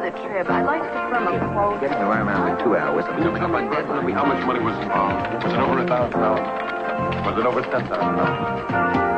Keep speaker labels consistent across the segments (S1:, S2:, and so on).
S1: the trip. I'd like to confirm a quote.
S2: Getting the wire man in 2 hours.
S3: Will you come back for me? How much money was involved? Was it over $1,000? Was it over $10,000?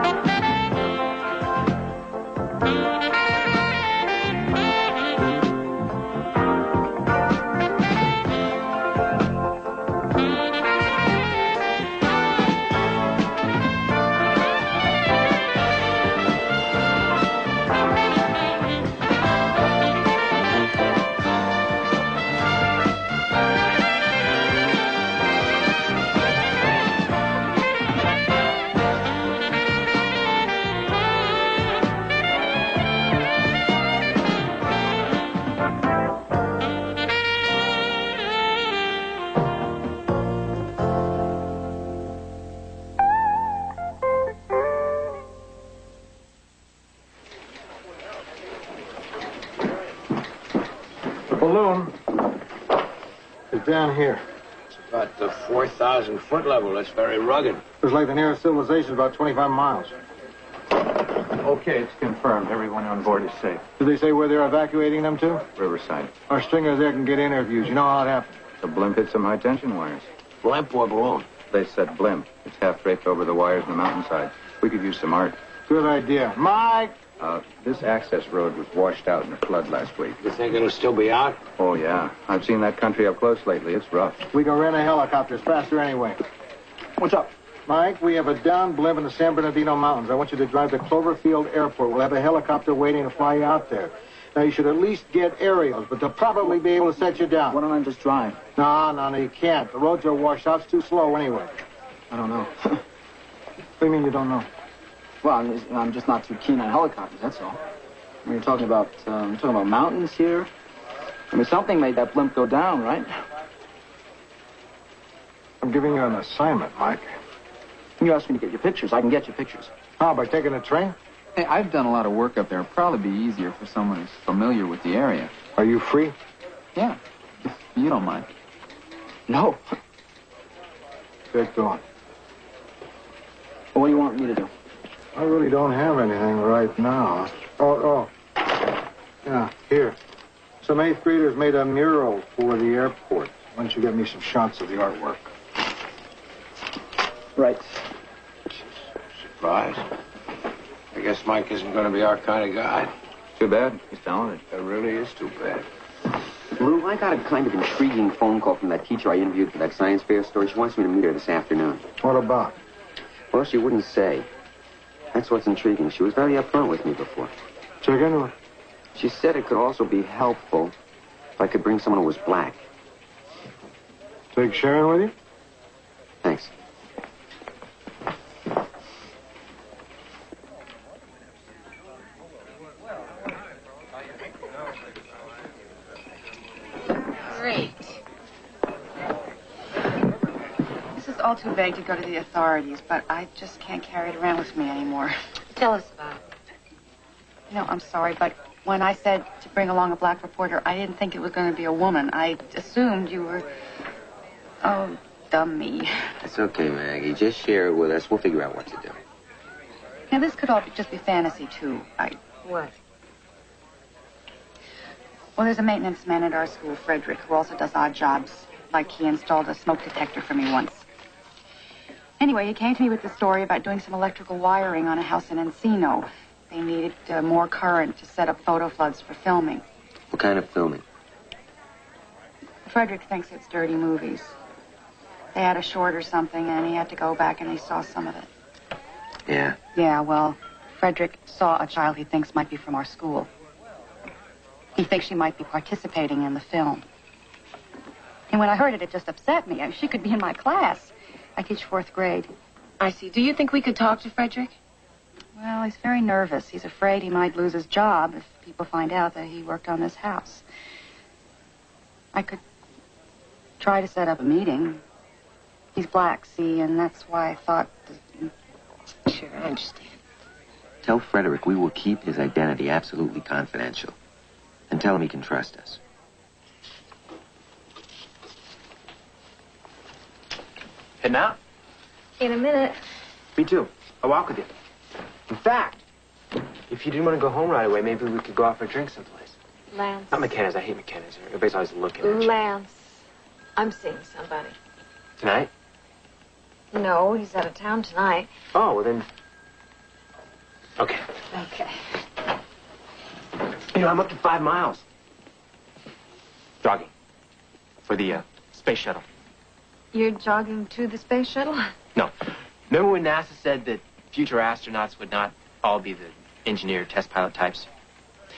S4: Balloon is down here.
S5: It's about the 4,000-foot level. That's very rugged.
S4: It's like the nearest civilization is about 25 miles.
S2: Okay, it's confirmed. Everyone on board is safe.
S4: Did they say where they're evacuating them to?
S2: Riverside.
S4: Our stringers there can get interviews. You know how it happened?
S2: The blimp hit some high-tension wires.
S5: Blimp or balloon?
S2: They said blimp. It's half draped over the wires in the mountainside. We could use some art.
S4: Good idea. Mike!
S2: This access road was washed out in a flood last week.
S5: You think it'll still be out?
S2: Oh, yeah. I've seen that country up close lately. It's rough.
S4: We can rent a helicopter. It's faster anyway.
S2: What's up?
S4: Mike, we have a downed blimp in the San Bernardino Mountains. I want you to drive to Cloverfield Airport. We'll have a helicopter waiting to fly you out there. Now, you should at least get aerials, but they'll probably be able to set you down.
S2: Why don't I just drive?
S4: No, you can't. The roads are washed out. It's too slow anyway.
S2: I don't know.
S4: What do you mean you don't know?
S6: Well, I'm just not too keen on helicopters, that's all. I mean, you're talking about mountains here. I mean, something made that blimp go down, right?
S4: I'm giving you an assignment, Mike.
S6: You asked me to get you pictures. I can get you pictures.
S4: How, by taking a train?
S7: Hey, I've done a lot of work up there. It'd probably be easier for someone who's familiar with the area.
S4: Are you free?
S7: Yeah, if you don't mind.
S6: No.
S4: Get going.
S6: Well, what do you want me to do?
S4: I really don't have anything right now. Oh. Yeah, here. Some 8th graders made a mural for the airport. Why don't you get me some shots of the artwork?
S6: Right.
S5: Surprise. I guess Mike isn't going to be our kind of guy.
S2: Too bad. He's talented.
S5: It really is too bad.
S8: Lou, I got a kind of intriguing phone call from that teacher I interviewed for that science fair story. She wants me to meet her this afternoon.
S4: What about?
S8: Well, she wouldn't say. That's what's intriguing. She was very upfront with me before.
S4: Check into it.
S8: She said it could also be helpful if I could bring someone who was black.
S4: Take Sharon with you?
S8: Thanks.
S1: Great. This is all too vague to go to the authorities, but I just can't carry it around with me anymore.
S9: Tell us about it.
S1: You know, I'm sorry, but when I said to bring along a black reporter, I didn't think it was going to be a woman. I assumed you were... Oh, dumb me.
S8: It's okay, Maggie. Just share it with us. We'll figure out what to do.
S1: Now, this could all just be fantasy, too.
S9: What?
S1: Well, there's a maintenance man at our school, Frederick, who also does odd jobs. Like he installed a smoke detector for me once. Anyway, he came to me with the story about doing some electrical wiring on a house in Encino. They needed more current to set up photo floods for filming.
S8: What kind of filming?
S1: Frederick thinks it's dirty movies. They had a short or something, and he had to go back and he saw some of it.
S8: Yeah?
S1: Yeah, well, Frederick saw a child he thinks might be from our school. He thinks she might be participating in the film. And when I heard it, it just upset me. I mean, she could be in my class. I teach 4th grade.
S9: I see. Do you think we could talk to Frederick?
S1: Well, he's very nervous. He's afraid he might lose his job if people find out that he worked on this house. I could try to set up a meeting. He's black, see, and that's why I thought...
S9: Sure, I understand.
S8: Tell Frederick we will keep his identity absolutely confidential. And tell him he can trust us.
S6: Heading out?
S9: In a minute.
S6: Me too. I'll walk with you. In fact, if you didn't want to go home right away, maybe we could go out for a drink someplace.
S9: Lance.
S10: Not McKenna's. I hate McKenna's. Everybody's always looking at you.
S9: Lance. I'm seeing somebody.
S10: Tonight?
S9: No, he's out of town tonight.
S10: Oh, well then... Okay.
S9: Okay.
S10: You know, I'm up to 5 miles. Jogging. For the, space shuttle.
S9: You're jogging to the space shuttle?
S10: No. Remember when NASA said that future astronauts would not all be the engineer test pilot types?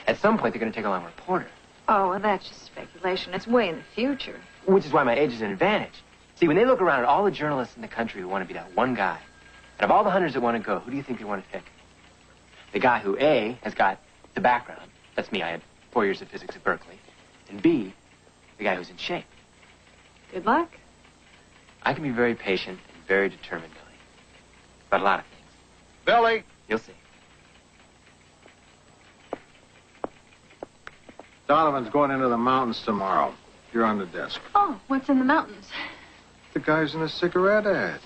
S10: At some point, they're going to take along a reporter.
S9: Oh, well, that's just speculation. It's way in the future.
S10: Which is why my age is an advantage. See, when they look around at all the journalists in the country who want to be that one guy, and of all the hundreds that want to go, who do you think they want to pick? The guy who, A, has got the background. That's me. I had 4 years of physics at Berkeley. And B, the guy who's in shape.
S9: Good luck.
S10: I can be very patient and very determined, Billy. About a lot of things.
S4: Billy!
S10: You'll see.
S4: Donovan's going into the mountains tomorrow. You're on the desk.
S9: Oh, what's in the mountains?
S4: The guys in the cigarette ads.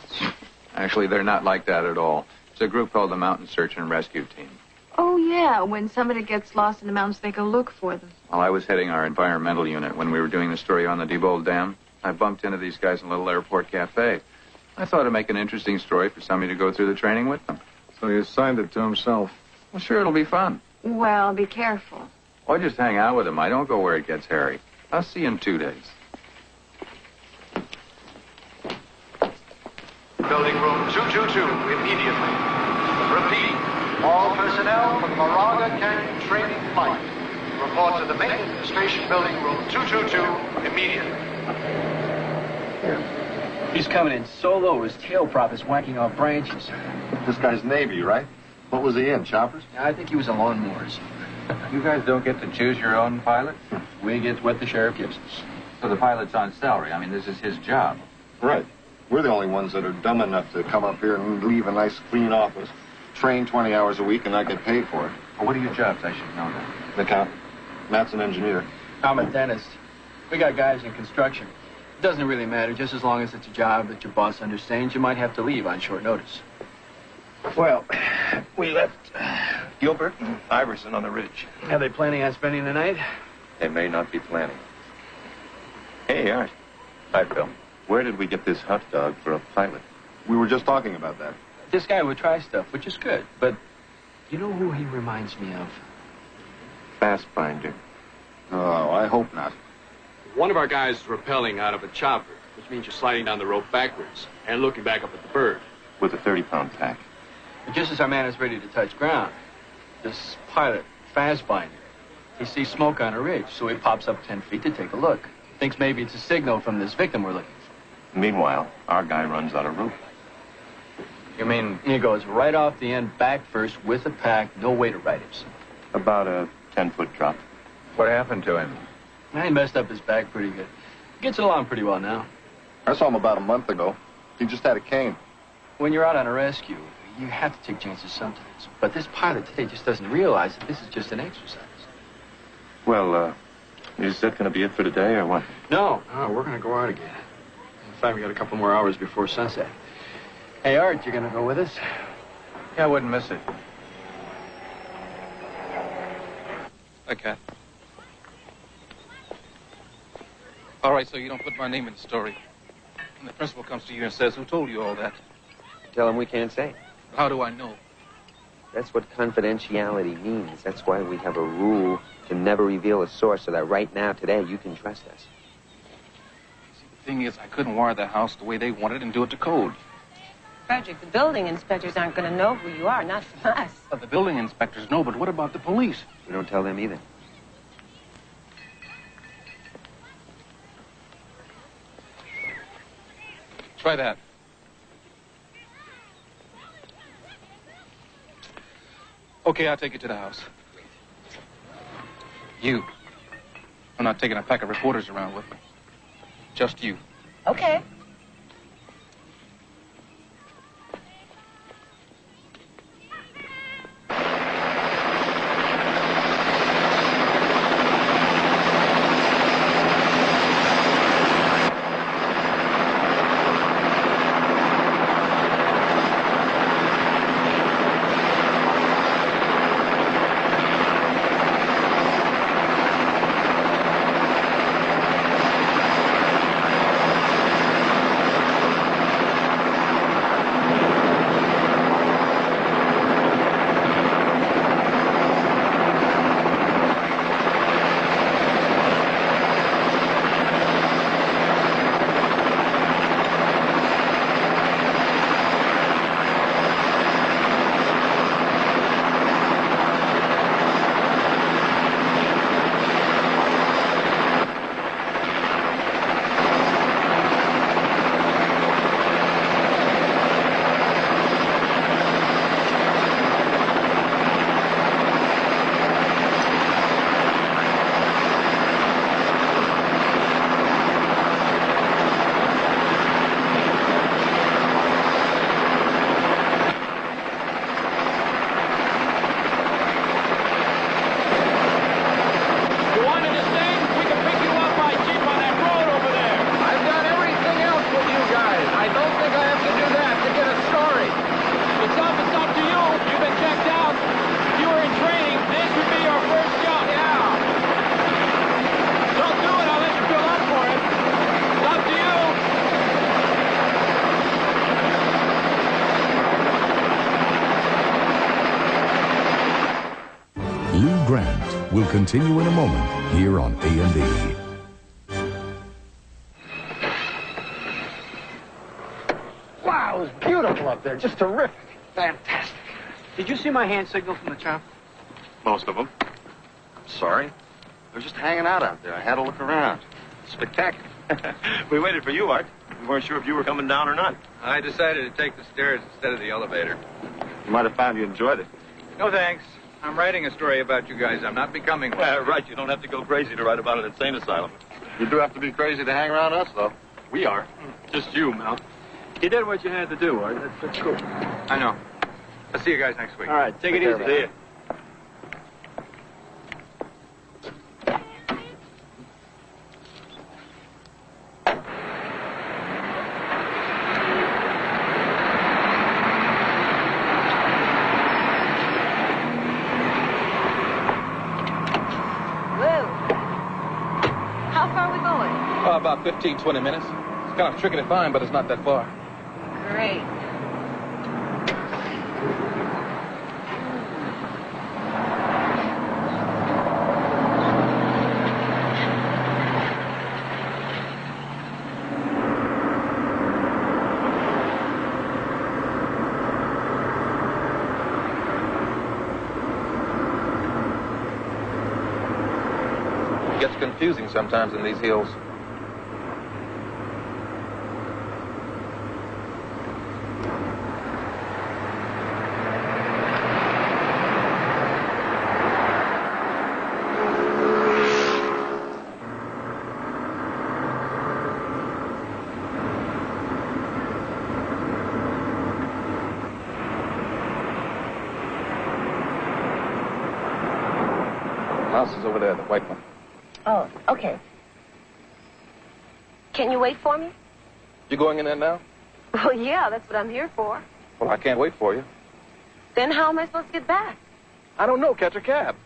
S2: Actually, they're not like that at all. It's a group called the Mountain Search and Rescue Team.
S9: Oh, yeah. When somebody gets lost in the mountains, they go look for them.
S2: While I was heading our environmental unit when we were doing the story on the Diebold Dam, I bumped into these guys in a little airport cafe. I thought it'd make an interesting story for somebody to go through the training with them.
S4: So he assigned it to himself.
S2: Well, sure, it'll be fun.
S9: Well, be careful.
S2: Or just hang out with him. I don't go where it gets hairy. I'll see you in 2 days.
S11: Building room 222, immediately. Repeat, all personnel for the Moraga Canyon training flight. Report to the maintenance station building room 222, immediately.
S6: He's coming in so low, his tail prop is whacking off branches.
S3: This guy's Navy, right? What was he in, choppers?
S6: I think he was on lawnmowers.
S2: You guys don't get to choose your own pilot?
S6: We get what the sheriff gives us.
S2: So the pilot's on salary. I mean, this is his job.
S3: Right. We're the only ones that are dumb enough to come up here and leave a nice, clean office, train 20 hours a week, and not get paid for it.
S2: Well, what are your jobs? I should know that.
S3: An accountant. Matt's an engineer.
S6: I'm a dentist. We got guys in construction. It doesn't really matter, just as long as it's a job that your boss understands. You might have to leave on short notice.
S11: Well, we left Gilbert and Iverson on the ridge.
S6: Are they planning on spending the night?
S11: They may not be planning. Hey, Art. Hi, Phil. Where did we get this hot dog for a pilot?
S3: We were just talking about that.
S6: This guy would try stuff, which is good, but you know who he reminds me of?
S11: Fastbinder.
S3: Oh, I hope not.
S5: One of our guys is rappelling out of a chopper, which means you're sliding down the rope backwards and looking back up at the bird.
S11: With a 30-pound pack.
S6: But just as our man is ready to touch ground, this pilot, Fastbinder, he sees smoke on a ridge, so he pops up 10 feet to take a look. Thinks maybe it's a signal from this victim we're looking for.
S11: Meanwhile, our guy runs out of rope.
S6: You mean he goes right off the end, back first, with a pack, no way to right himself.
S11: About a 10-foot drop.
S2: What happened to him?
S6: He messed up his back pretty good. Gets along pretty well now.
S3: I saw him about a month ago. He just had a cane.
S6: When you're out on a rescue, you have to take chances sometimes. But this pilot today just doesn't realize that this is just an exercise.
S11: Well, is that going to be it for today, or what?
S6: No, we're going to go out again. In fact, we got a couple more hours before sunset. Hey, Art, you going to go with us?
S2: Yeah, I wouldn't miss it.
S12: Hi, Cat. All right, so you don't put my name in the story. And the principal comes to you and says, who told you all that?
S8: Tell him we can't say.
S12: How do I know?
S8: That's what confidentiality means. That's why we have a rule to never reveal a source, so that right now, today, you can trust us.
S12: See, the thing is, I couldn't wire the house the way they wanted and do it to code.
S9: Frederick, the building inspectors aren't going to know who you are, not from us.
S12: The building inspectors know, but what about the police?
S8: We don't tell them either.
S12: Try that. Okay, I'll take you to the house. You. I'm not taking a pack of reporters around with me. Just you.
S9: Okay.
S13: will continue in a moment here on A&E.
S4: Wow, it was beautiful up there. Just terrific.
S11: Fantastic.
S6: Did you see my hand signal from the chopper?
S3: Most of them. I'm sorry. I was just hanging out there. I had to look around. Spectacular.
S14: We waited for you, Art. We weren't sure if you were coming down or not.
S2: I decided to take the stairs instead of the elevator.
S3: You might have found you enjoyed it.
S2: No thanks. I'm writing a story about you guys. I'm not becoming one.
S14: Right. You don't have to go crazy to write about an insane asylum.
S3: You do have to be crazy to hang around us, though.
S6: We are. Just you, Mel. You did what you had to do, Art. That's cool.
S2: I know. I'll see you guys next week.
S6: All right, take it easy.
S14: See ya.
S12: About 15, 20 minutes. It's kind of tricky to find, but it's not that far.
S9: Great.
S12: It gets confusing sometimes in these hills. House is over there, the white one.
S9: Oh, okay. Can you wait for me?
S12: You going in there now?
S9: Well, yeah, that's what I'm here for.
S12: Well, I can't wait for you.
S9: Then how am I supposed to get back?
S12: I don't know. Catch a cab.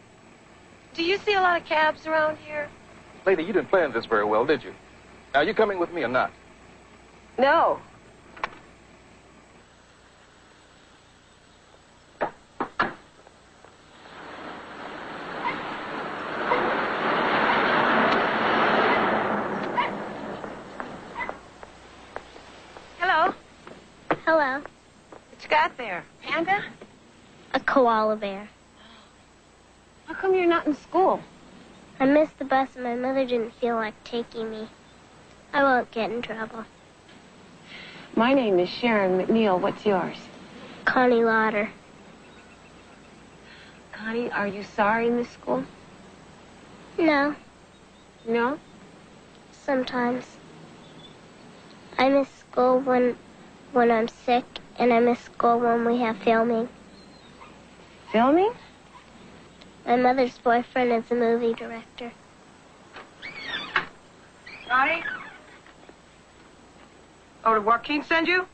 S9: Do you see a lot of cabs around here?
S12: Lady, you didn't plan this very well, did you? Now, you coming with me or not?
S9: No.
S15: Hello.
S9: What you got there? Panda?
S15: A koala bear.
S9: How come you're not in school?
S15: I missed the bus and my mother didn't feel like taking me. I won't get in trouble.
S9: My name is Sharon McNeil. What's yours?
S15: Connie Lauder.
S9: Connie, are you sorry in this school?
S15: No.
S9: No?
S15: Sometimes. I miss school when I'm sick, and I miss school when we have filming.
S9: Filming?
S15: My mother's boyfriend is a movie director.
S16: Connie? Oh, did Joaquin send you?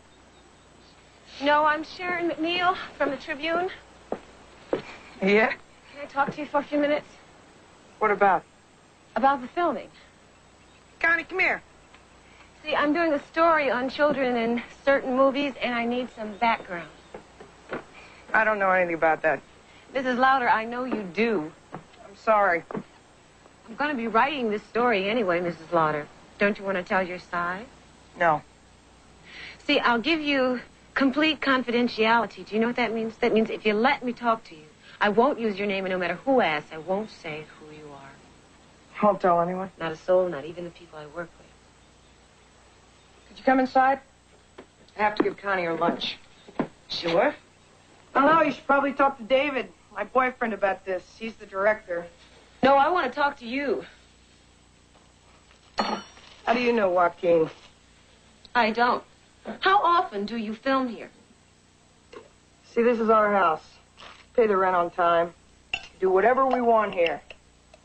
S9: No, I'm Sharon McNeil from the Tribune.
S16: Yeah?
S9: Can I talk to you for a few minutes?
S16: What about?
S9: About the filming.
S16: Connie, come here.
S9: See, I'm doing a story on children in certain movies, and I need some background.
S16: I don't know anything about that.
S9: Mrs. Lauder, I know you do.
S16: I'm sorry.
S9: I'm going to be writing this story anyway, Mrs. Lauder. Don't you want to tell your side?
S16: No.
S9: See, I'll give you complete confidentiality. Do you know what that means? That means if you let me talk to you, I won't use your name, and no matter who asks, I won't say who you are.
S16: Won't tell anyone?
S9: Not a soul, not even the people I work with.
S16: Could you come inside? I have to give Connie her lunch.
S9: Sure.
S16: I don't know, you should probably talk to David, my boyfriend, about this. He's the director.
S9: No, I want to talk to you.
S16: How do you know Joaquin?
S9: I don't. How often do you film here?
S16: See, this is our house. Pay the rent on time. Do whatever we want here.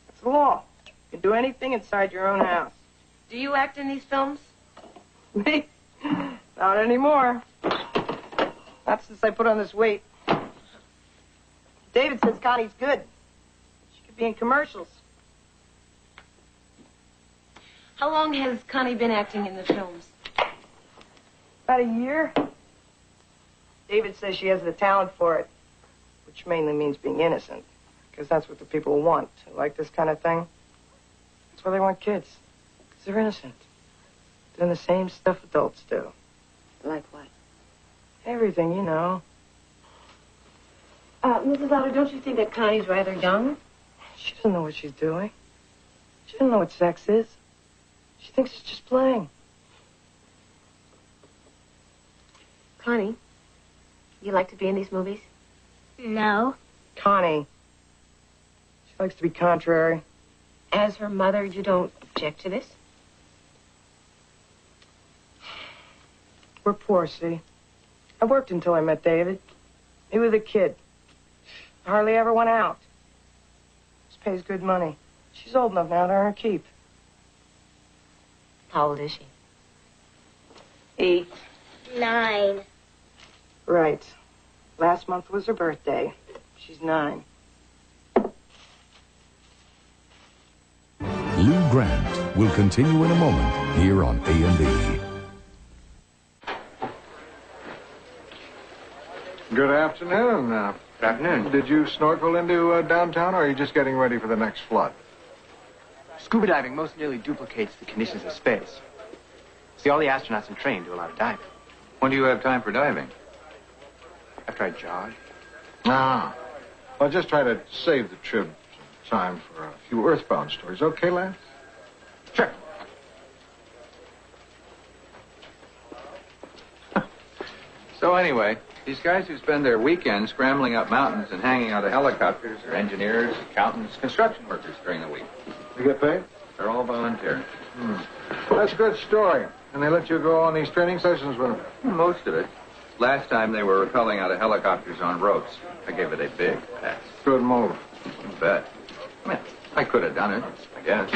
S16: It's the law. You can do anything inside your own house.
S9: Do you act in these films?
S16: Me? Not anymore. Not since I put on this weight. David says Connie's good. She could be in commercials.
S9: How long has Connie been acting in the films?
S16: About a year. David says she has the talent for it, which mainly means being innocent. Because that's what the people want. Like this kind of thing. That's why they want kids. Because they're innocent. Doing the same stuff adults do.
S9: Like what?
S16: Everything, you know.
S9: Mrs. Otter, don't you think that Connie's rather young?
S16: She doesn't know what she's doing. She doesn't know what sex is. She thinks it's just playing.
S9: Connie, you like to be in these movies?
S15: No.
S16: Connie. She likes to be contrary.
S9: As her mother, you don't object to this?
S16: We're poor, see? I worked until I met David. He was a kid. I hardly ever went out. This pays good money. She's old enough now to earn her keep.
S9: How old is she?
S15: 9.
S16: Right. Last month was her birthday. She's 9.
S13: Lou Grant will continue in a moment here on A&E.
S4: Good afternoon.
S10: Good afternoon.
S4: Did you snorkel into downtown, or are you just getting ready for the next flood?
S10: Scuba diving most nearly duplicates the conditions of space. See, all the astronauts in train do a lot of diving.
S2: When do you have time for diving?
S10: After I jog.
S4: Ah. Well, just try to save the trip some time for a few earthbound stories. Okay, Lance?
S10: Sure.
S2: So anyway, these guys who spend their weekends scrambling up mountains and hanging out of helicopters are engineers, accountants, construction workers during the week.
S4: You get paid?
S2: They're all volunteer.
S4: Well, that's a good story. And they let you go on these training sessions with them?
S2: Most of it. Last time they were rappelling out of helicopters on ropes. I gave it a big pass.
S4: Good move.
S2: You bet. I mean, I could have done it, I guess.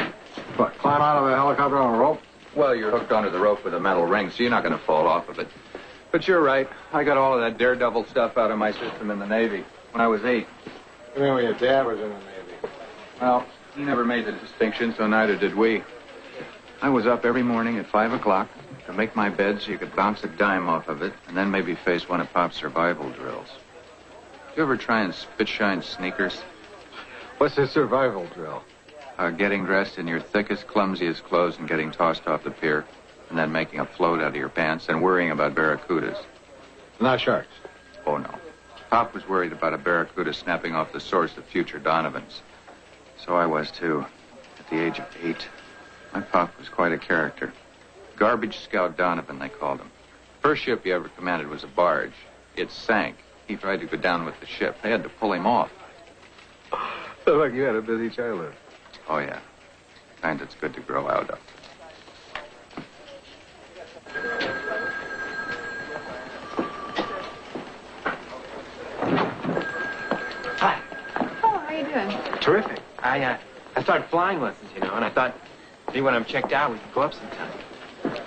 S4: What, climb out of a helicopter on a rope?
S2: Well, you're hooked onto the rope with a metal ring, so you're not going to fall off of it. But you're right. I got all of that daredevil stuff out of my system in the Navy when I was 8.
S4: You mean when your dad was in the Navy?
S2: Well, he never made the distinction, so neither did we. I was up every morning at 5 o'clock to make my bed so you could bounce a dime off of it and then maybe face one of Pop's survival drills. Did you ever try and spit-shine sneakers?
S4: What's a survival drill?
S2: Getting dressed in your thickest, clumsiest clothes and getting tossed off the pier, and then making a float out of your pants and worrying about barracudas.
S4: Not sharks.
S2: Oh, no. Pop was worried about a barracuda snapping off the source of future Donovans. So I was, too. At the age of 8. My pop was quite a character. Garbage Scout Donovan, they called him. First ship he ever commanded was a barge. It sank. He tried to go down with the ship. They had to pull him off.
S4: Sounds like you had a busy childhood.
S2: Oh, yeah. Kind that's good to grow out of.
S10: Hi.
S1: Oh, how are you doing?
S10: Terrific. I started flying lessons, you know, and I thought maybe when I'm checked out, we could go up sometime.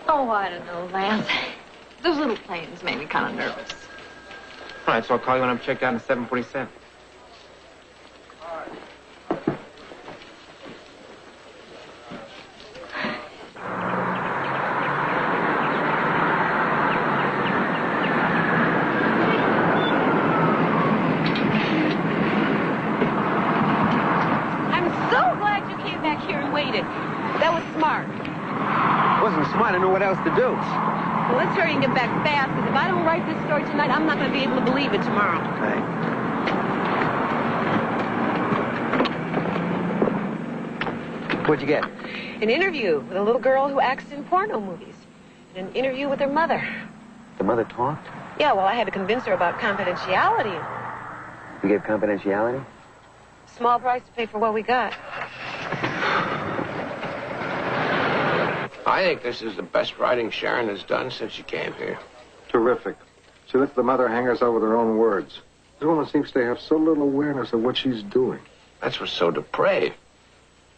S1: Oh, I don't know, Lance. Those little planes made me kind of nervous.
S10: All right, so I'll call you when I'm checked out in 747.
S9: That was smart.
S8: Wasn't smart. I know what else to do.
S9: Well, let's hurry and get back fast, because if I don't write this story tonight, I'm not going to be able to believe it tomorrow.
S8: What'd you get?
S9: An interview with a little girl who acts in porno movies. And an interview with her mother.
S8: The mother talked?
S9: Yeah, well, I had to convince her about confidentiality.
S8: You gave confidentiality?
S9: Small price to pay for what we got.
S17: I think this is the best writing Sharon has done since she came here.
S4: Terrific. She lets the mother hang herself with her own words. This woman seems to have so little awareness of what she's doing.
S17: That's what's so depraved.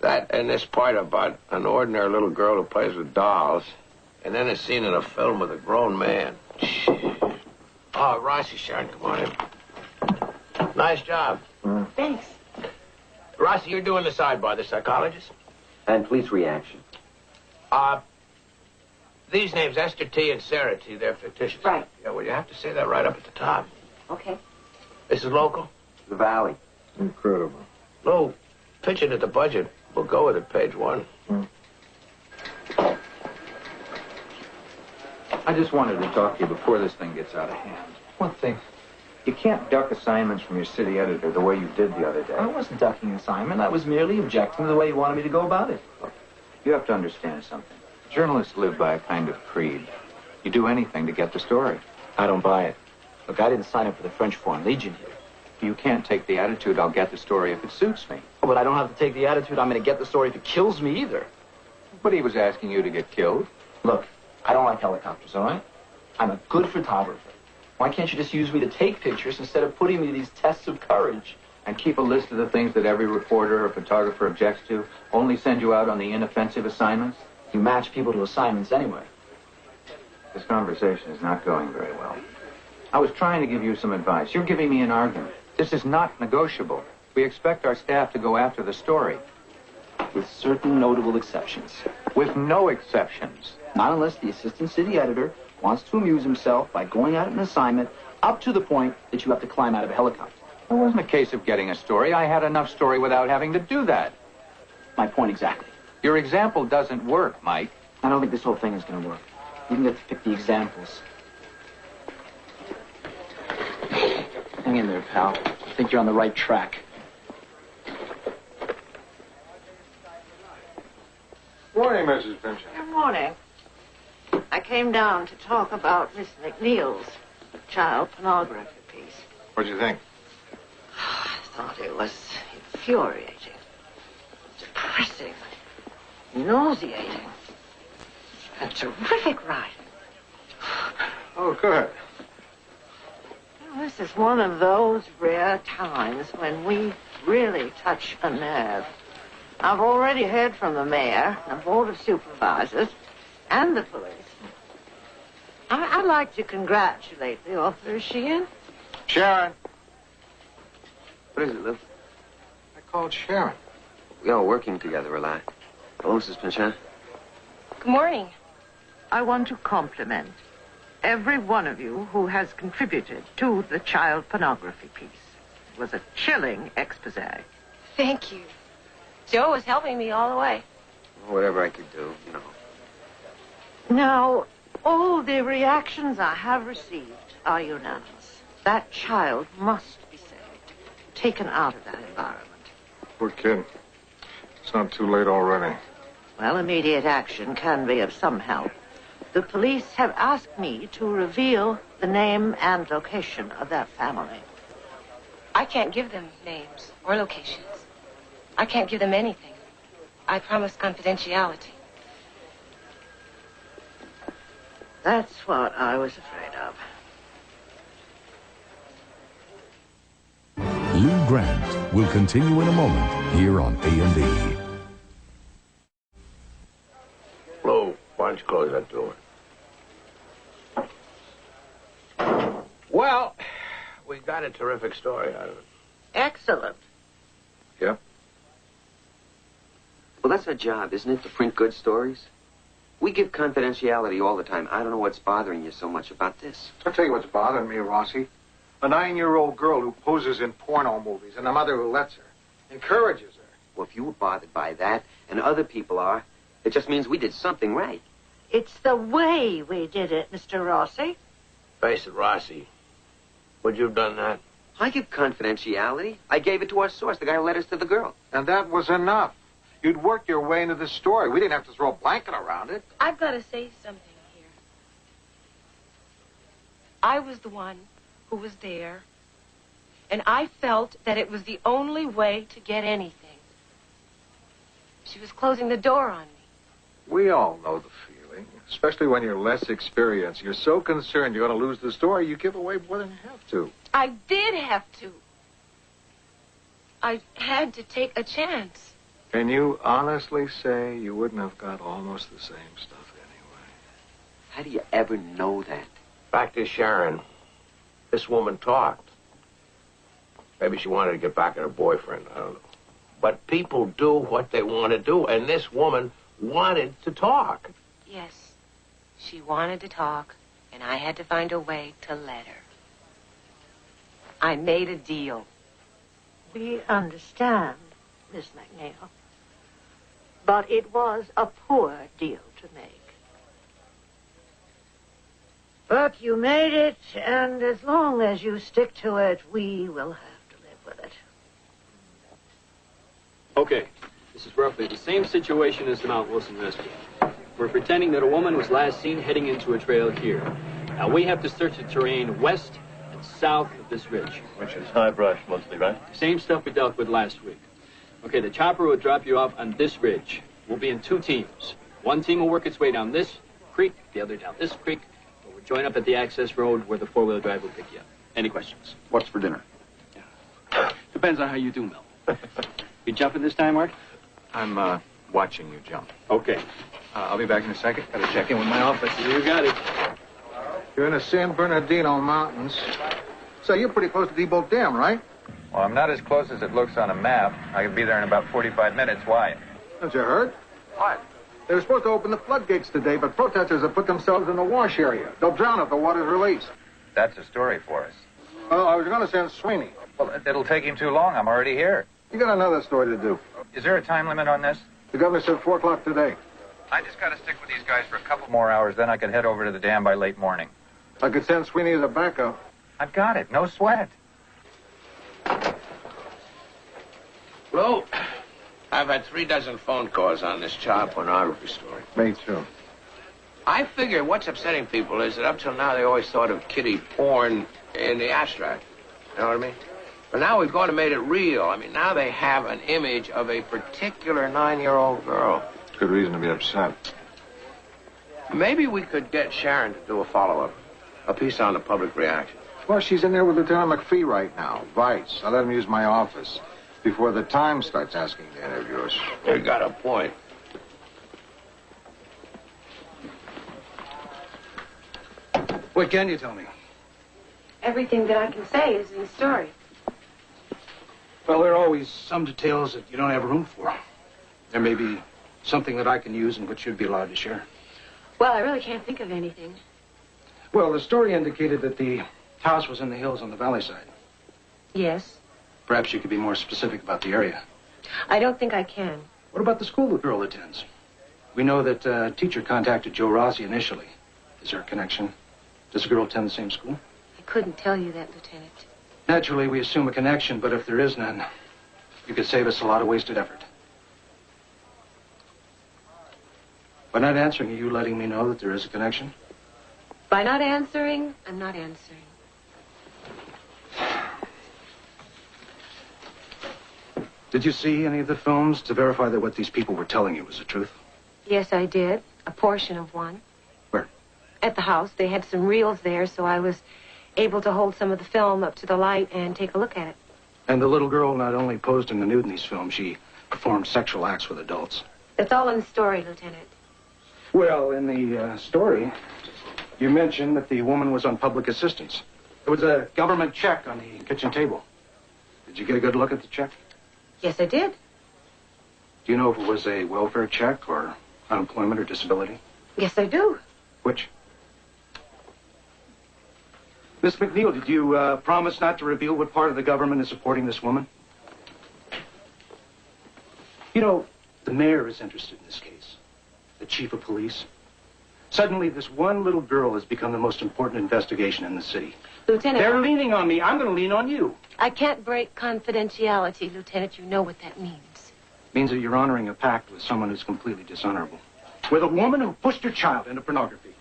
S17: That and this part about an ordinary little girl who plays with dolls, and then a scene in a film with a grown man. Oh, Rossi, Sharon, come on in. Nice job.
S9: Thanks.
S17: Rossi, you're doing the sidebar, the psychologist?
S8: And police reaction.
S17: These names, Esther T. and Sarah T., they're fictitious.
S9: Right.
S17: Yeah, well, you have to say that right up at the top.
S9: Okay.
S17: This is local?
S8: The Valley.
S4: Incredible.
S17: Lou, pitch it at the budget. We'll go with it, page 1.
S2: I just wanted to talk to you before this thing gets out of hand.
S18: One thing.
S2: You can't duck assignments from your city editor the way you did the other day.
S18: I wasn't ducking an assignment. I was merely objecting to the way you wanted me to go about it.
S2: Look, you have to understand something. Journalists live by a kind of creed. You do anything to get the story.
S18: I don't buy it. Look, I didn't sign up for the French Foreign Legion here.
S2: You can't take the attitude, I'll get the story if it suits me.
S18: Oh, but I don't have to take the attitude, I'm going to get the story if it kills me either.
S2: But he was asking you to get killed.
S18: Look, I don't like helicopters, all right? I'm a good photographer. Why can't you just use me to take pictures instead of putting me to these tests of courage?
S2: And keep a list of the things that every reporter or photographer objects to? Only send you out on the inoffensive assignments?
S18: You match people to assignments anyway.
S2: This conversation is not going very well. I was trying to give you some advice. You're giving me an argument. This is not negotiable. We expect our staff to go after the story.
S18: With certain notable exceptions.
S2: With no exceptions.
S18: Not unless the assistant city editor wants to amuse himself by going out on an assignment up to the point that you have to climb out of a helicopter.
S2: It wasn't a case of getting a story. I had enough story without having to do that.
S18: My point exactly.
S2: Your example doesn't work, Mike.
S18: I don't think this whole thing is going to work. You can get to pick the examples. Hang in there, pal. I think you're on the right track.
S3: Morning, Mrs. Pinchot.
S19: Good morning. I came down to talk about Miss McNeil's child pornography piece.
S3: What'd you think?
S19: I thought it was infuriating, depressing, nauseating, and terrific writing.
S3: Oh, good.
S19: Well, this is one of those rare times when we really touch a nerve. I've already heard from the mayor, the board of supervisors, and the police. I'd like to congratulate the author. Is she in?
S3: Sharon.
S8: What is it, Lou?
S3: I called Sharon.
S8: We all working together a lot. Hello, Mrs. Pinchot.
S9: Good morning.
S19: I want to compliment every one of you who has contributed to the child pornography piece. It was a chilling expose.
S9: Thank you. Joe was helping me all the way.
S8: Whatever I could do, you know.
S19: Now, all the reactions I have received are unanimous. That child must be saved, taken out of that environment.
S3: Poor kid. It's not too late already.
S19: Well, immediate action can be of some help. The police have asked me to reveal the name and location of that family.
S9: I can't give them names or locations. I can't give them anything. I promise confidentiality.
S19: That's what I was afraid of.
S13: Lou Grant will continue in a moment here on A&E.
S17: Lou, why don't you close that door? Well, we got a terrific story out of it.
S19: Excellent.
S3: Yep.
S8: Well, that's our job, isn't it, to print good stories? We give confidentiality all the time. I don't know what's bothering you so much about this.
S4: I'll tell you what's bothering me, Rossi. A 9-year-old girl who poses in porno movies and a mother who lets her, encourages her.
S8: Well, if you were bothered by that, and other people are, it just means we did something right.
S19: It's the way we did it, Mr. Rossi.
S17: Face it, Rossi. Would you have done that?
S8: I give confidentiality. I gave it to our source, the guy who led us to the girl.
S4: And that was enough. You'd worked your way into the story. We didn't have to throw a blanket around it.
S9: I've got to say something here. I was the one who was there, and I felt that it was the only way to get anything. She was closing the door on me.
S3: We all know the feeling, especially when you're less experienced. You're so concerned you're going to lose the story, you give away more than you have to.
S9: I did have to. I had to take a chance.
S3: Can you honestly say you wouldn't have got almost the same stuff anyway?
S8: How do you ever know that?
S17: Fact is, Sharon, this woman talked. Maybe she wanted to get back at her boyfriend. I don't know. But people do what they want to do, and this woman wanted to talk.
S9: Yes, she wanted to talk, and I had to find a way to let her. I made a deal.
S19: We understand. Miss McNeil. But it was a poor deal to make. But you made it, and as long as you stick to it, we will have to live with it.
S6: Okay, this is roughly the same situation as the Mount Wilson rescue. We're pretending that a woman was last seen heading into a trail here. Now, we have to search the terrain west and south of this ridge.
S14: Which is high brush mostly, right?
S6: Same stuff we dealt with last week. Okay, the chopper will drop you off on this ridge. We'll be in 2 teams. One team will work its way down this creek, the other down this creek. We'll join up at the access road where the 4-wheel drive will pick you up. Any questions?
S2: What's for dinner?
S6: Depends on how you do, Mel. You jumping this time, Art?
S2: I'm, watching you jump.
S6: Okay.
S2: I'll be back in a second. Gotta check in with my office.
S6: You got it.
S4: You're in the San Bernardino Mountains. So you're pretty close to Debo Dam, right?
S2: Well, I'm not as close as it looks on a map. I could be there in about 45 minutes. Why?
S4: Haven't you heard?
S2: What?
S4: They were supposed to open the floodgates today, but protesters have put themselves in the wash area. They'll drown if the water's released.
S2: That's a story for us.
S4: Oh, I was going to send Sweeney.
S2: Well, it'll take him too long. I'm already here.
S4: You got another story to do.
S2: Is there a time limit on this?
S4: The governor said 4 o'clock today.
S2: I just gotta stick with these guys for a couple more hours, then I can head over to the dam by late morning.
S4: I could send Sweeney as a backup.
S2: I've got it. No sweat.
S17: Lou, I've had 3 dozen phone calls on this child pornography story.
S4: Me too.
S17: I figure what's upsetting people is that up till now they always thought of kiddie porn in the abstract. You know what I mean? But now we've gone and made it real. I mean, now they have an image of a particular 9-year-old girl.
S3: Good reason to be upset.
S17: Maybe we could get Sharon to do a follow-up. A piece on the public reaction.
S4: Well, she's in there with Lieutenant McPhee right now. Vice. I let him use my office before the Times starts asking to interview us.
S17: You got a point.
S20: What can you tell me?
S9: Everything that I can say is in the story.
S20: Well, there are always some details that you don't have room for. There may be something that I can use and which you'd be allowed to share.
S9: Well, I really can't think of anything.
S20: Well, the story indicated that the house was in the hills on the valley side.
S9: Yes.
S20: Perhaps you could be more specific about the area.
S9: I don't think I can.
S20: What about the school the girl attends? We know that a teacher contacted Joe Rossi initially. Is there a connection? Does the girl attend the same school?
S9: I couldn't tell you that, Lieutenant.
S20: Naturally, we assume a connection, but if there is none, you could save us a lot of wasted effort. By not answering, are you letting me know that there is a connection?
S9: By not answering, I'm not answering.
S20: Did you see any of the films to verify that what these people were telling you was the truth?
S9: Yes, I did. A portion of one.
S20: Where?
S9: At the house. They had some reels there, so I was able to hold some of the film up to the light and take a look at it.
S20: And the little girl not only posed in the nude in these films, she performed sexual acts with adults.
S9: That's all in the story, Lieutenant.
S20: Well, in the story, you mentioned that the woman was on public assistance. There was a government check on the kitchen table. Did you get a good look at the check?
S9: Yes, I did.
S20: Do you know if it was a welfare check or unemployment or disability?
S9: Yes, I do.
S20: Which? Miss McNeil, did you promise not to reveal what part of the government is supporting this woman? You know, the mayor is interested in this case. The chief of police. Suddenly, this one little girl has become the most important investigation in the city.
S9: Lieutenant...
S20: They're leaning on me. I'm going to lean on you.
S9: I can't break confidentiality, Lieutenant. You know what that means.
S20: It means that you're honoring a pact with someone who's completely dishonorable. With a woman who pushed her child into pornography.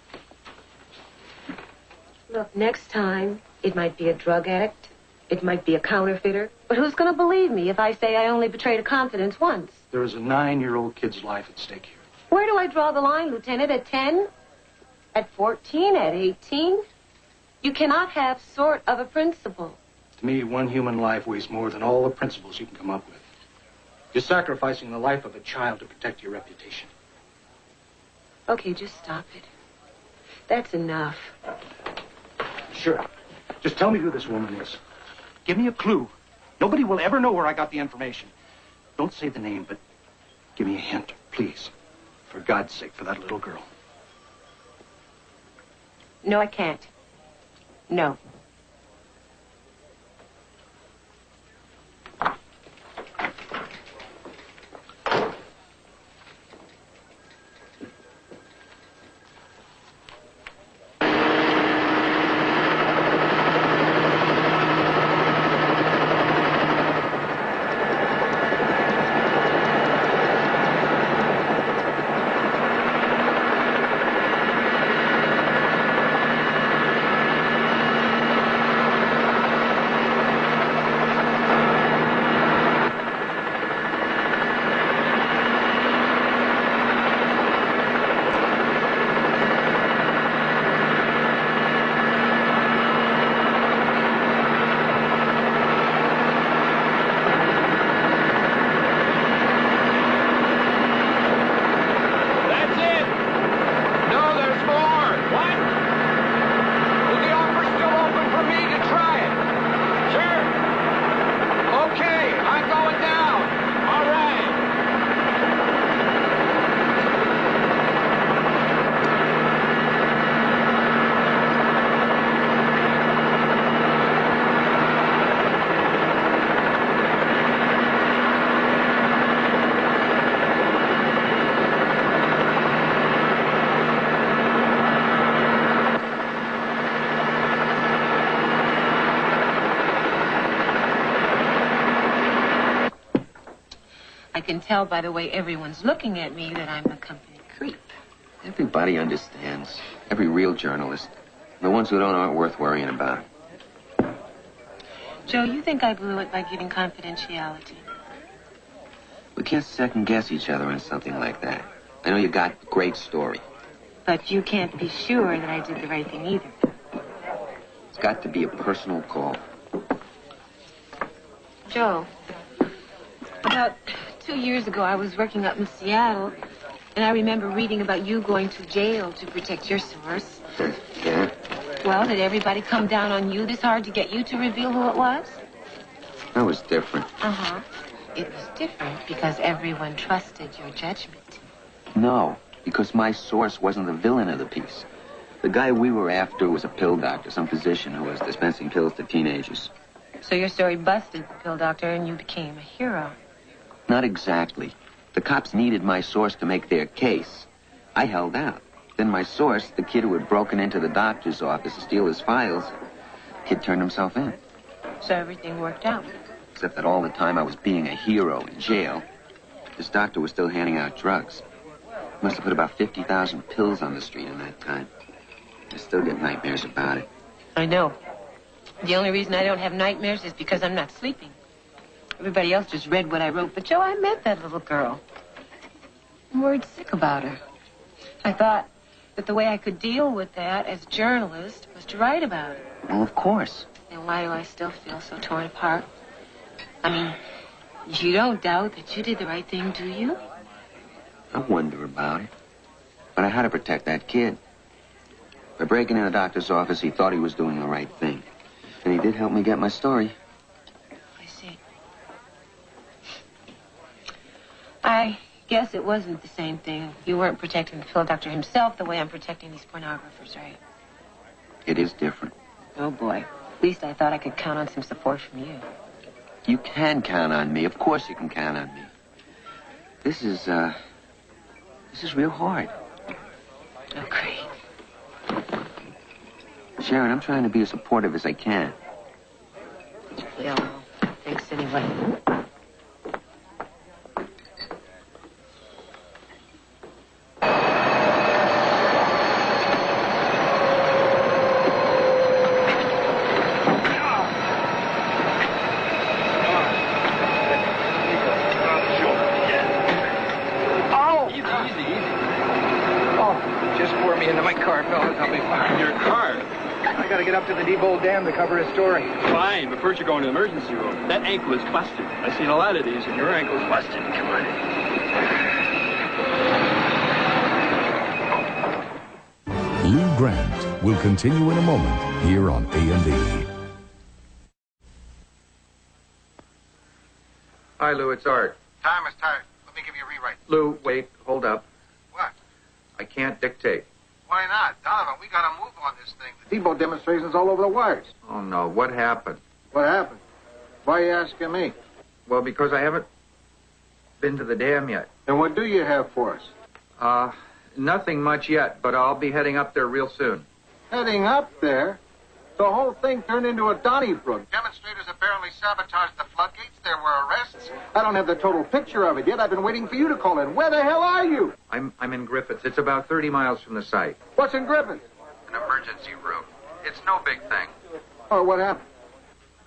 S9: Look, next time, it might be a drug addict. It might be a counterfeiter. But who's going to believe me if I say I only betrayed a confidence once?
S20: There is a 9-year-old kid's life at stake here.
S9: Where do I draw the line, Lieutenant? At 10? At 14? At 18? You cannot have sort of a principle.
S20: To me, one human life weighs more than all the principles you can come up with. You're sacrificing the life of a child to protect your reputation.
S9: Okay, just stop it. That's enough.
S20: Sure. Just tell me who this woman is. Give me a clue. Nobody will ever know where I got the information. Don't say the name, but give me a hint, please. For God's sake, for that little girl.
S9: No, I can't. No. can tell by the way everyone's looking at me that I'm a company creep.
S8: Everybody understands. Every real journalist. The ones who don't aren't worth worrying about.
S9: Joe, you think I blew it by giving confidentiality?
S8: We can't second guess each other on something like that. I know you got a great story.
S9: But you can't be sure that I did the right thing either.
S8: It's got to be a personal call.
S9: Joe, about 2 years ago, I was working up in Seattle, and I remember reading about you going to jail to protect your source.
S8: Yeah?
S9: Well, did everybody come down on you this hard to get you to reveal who it was?
S8: That was different.
S9: Uh-huh. It was different because everyone trusted your judgment.
S8: No, because my source wasn't the villain of the piece. The guy we were after was a pill doctor, some physician who was dispensing pills to teenagers.
S9: So your story busted the pill doctor and you became a hero.
S8: Not exactly. The cops needed my source to make their case. I held out. Then my source, the kid who had broken into the doctor's office to steal his files, the kid turned himself in.
S9: So everything worked out.
S8: Except that all the time I was being a hero in jail, this doctor was still handing out drugs. He must have put about 50,000 pills on the street in that time. I still get nightmares about it.
S9: I know. The only reason I don't have nightmares is because I'm not sleeping. Everybody else just read what I wrote. But, Joe, I met that little girl. I'm worried sick about her. I thought that the way I could deal with that as a journalist was to write about it.
S8: Well, of course.
S9: Then why do I still feel so torn apart? I mean, you don't doubt that you did the right thing, do you?
S8: I wonder about it. But I had to protect that kid. By breaking in the doctor's office, he thought he was doing the right thing. And he did help me get my story.
S9: I see. I guess it wasn't the same thing. You weren't protecting the pill doctor himself the way I'm protecting these pornographers, right?
S8: It is different.
S9: Oh, boy. At least I thought I could count on some support from you.
S8: You can count on me. Of course you can count on me. This is real hard.
S9: Oh, great.
S8: Sharon, I'm trying to be as supportive as I can.
S9: Yeah, well, thanks anyway.
S20: Up to the Debold Dam to cover his story.
S6: Fine, but first you're going to the emergency room. That ankle is busted. I've seen a lot of these, and your ankle's busted. Come on.
S13: Lou Grant will continue in a moment here on A&E.
S2: Hi, Lou, it's Art.
S3: Time is tight. Let me give you a rewrite.
S2: Lou, wait, hold up.
S3: What?
S2: I can't dictate.
S3: Why not? Donovan, we gotta move on this thing. The Debo demonstration's all over the wires.
S2: Oh, no, what happened?
S3: What happened? Why are you asking me?
S2: Well, because I haven't been to the dam yet.
S3: And what do you have for us?
S2: Nothing much yet, but I'll be heading up there real soon.
S3: Heading up there? The whole thing turned into a Donnybrook. Demonstrators apparently sabotaged the floodgates. There were arrests. I don't have the total picture of it yet. I've been waiting for you to call in. Where the hell are you?
S2: I'm in Griffiths. It's about 30 miles from the site.
S3: What's in Griffiths?
S2: An emergency room. It's no big thing.
S3: Oh, what happened?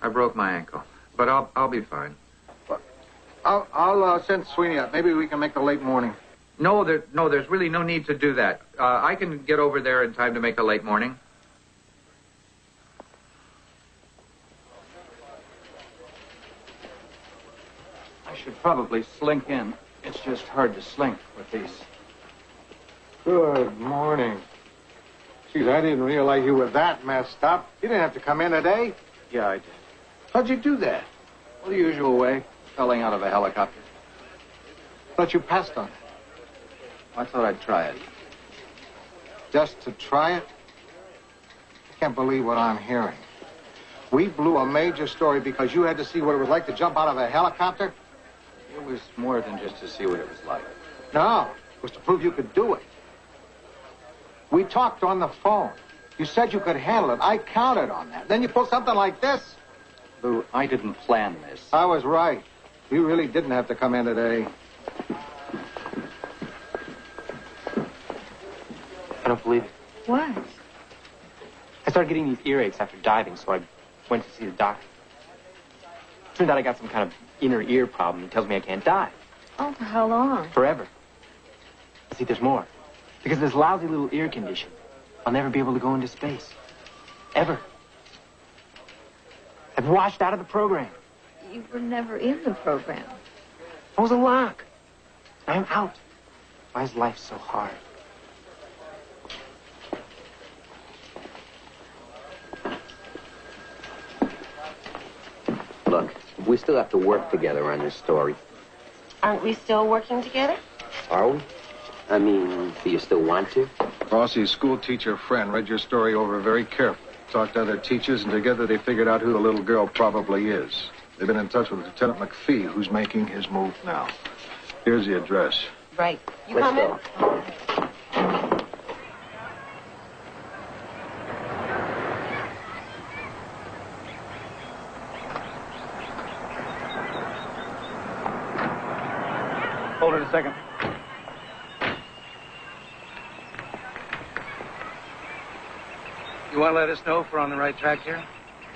S2: I broke my ankle, but I'll be fine.
S3: I'll send Sweeney up. Maybe we can make the late morning.
S2: No, there's really no need to do that. I can get over there in time to make a late morning.
S20: I should probably slink in. It's just hard to slink with these.
S4: Good morning. Geez, I didn't realize you were that messed up. You didn't have to come in today.
S20: Yeah, I did.
S4: How'd you do that?
S20: Well, the usual way. Falling out of a helicopter.
S4: Thought you passed on it.
S20: I thought I'd try it.
S4: Just to try it? I can't believe what I'm hearing. We blew a major story because you had to see what it was like to jump out of a helicopter?
S20: It was more than just to see what it was like.
S4: No, it was to prove you could do it. We talked on the phone. You said you could handle it. I counted on that. Then you pull something like this?
S20: Lou, I didn't plan this.
S4: I was right. You really didn't have to come in today.
S10: I don't believe it.
S9: What?
S10: I started getting these earaches after diving, so I went to see the doctor. Turned out I got some kind of inner ear problem. He tells me I can't dive.
S9: Oh, for how long?
S10: Forever. See, there's more. Because of this lousy little ear condition, I'll never be able to go into space. Ever. I've washed out of the program.
S9: You were never in the program.
S10: I was a lock. I'm out. Why is life so hard?
S8: Look, we still have to work together on this story.
S9: Aren't we still working together?
S8: Are we? I mean, do you still want to?
S3: Rossi's school teacher friend read your story over very carefully. Talked to other teachers, and together they figured out who the little girl probably is. They've been in touch with Lieutenant McPhee, who's making his move now. Here's the address.
S9: Right. You
S8: Let's
S9: come in?
S8: go.
S20: Hold it a second. You want to let us know if we're on the right track here?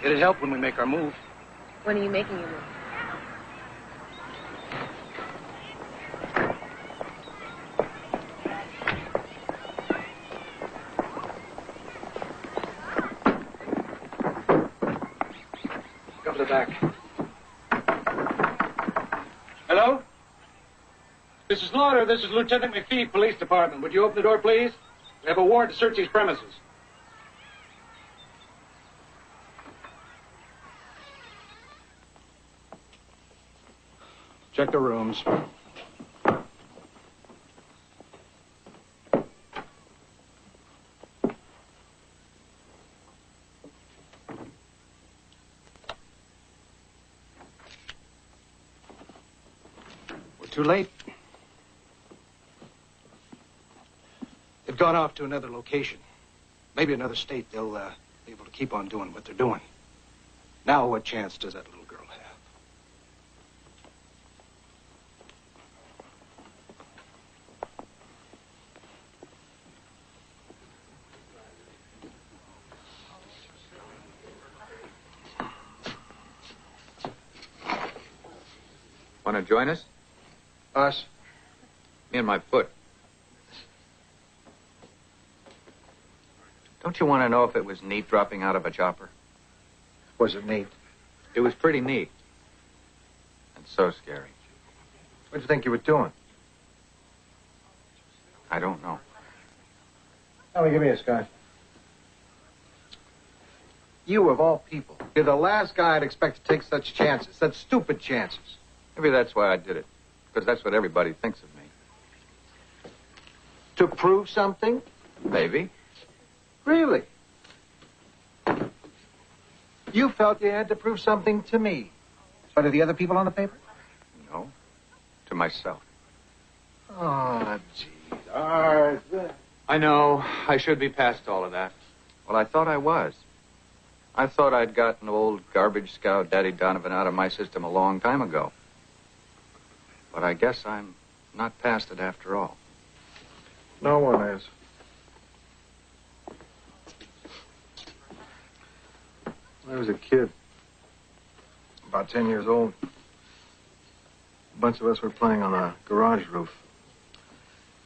S20: It'd help when we make our move.
S9: When are you making your move?
S20: Come to the back. Hello? This is Lauder. This is Lieutenant McPhee, Police Department. Would you open the door, please? We have a warrant to search these premises. Check the rooms. We're too late. They've gone off to another location. Maybe another state. They'll be able to keep on doing what they're doing. Now what chance does that little girl have?
S2: Want to join us?
S3: Us?
S2: Me and my foot. Don't you want to know if it was neat dropping out of a chopper?
S3: Was it neat?
S2: It was pretty neat. And so scary.
S3: What do you think you were doing?
S2: I don't know.
S3: Now, give me a scotch. You, of all people, you're the last guy I'd expect to take such chances, such stupid chances.
S2: Maybe that's why I did it. Because that's what everybody thinks of me.
S3: To prove something?
S2: Maybe.
S3: Really? You felt you had to prove something to me. So to the other people on the paper?
S2: No. To myself.
S3: Oh, gee. Art.
S2: I know. I should be past all of that. Well, I thought I was. I thought I'd gotten old garbage scout Daddy Donovan out of my system a long time ago. But I guess I'm not past it after all.
S3: No one is. When I was a kid, about 10 years old, a bunch of us were playing on a garage roof.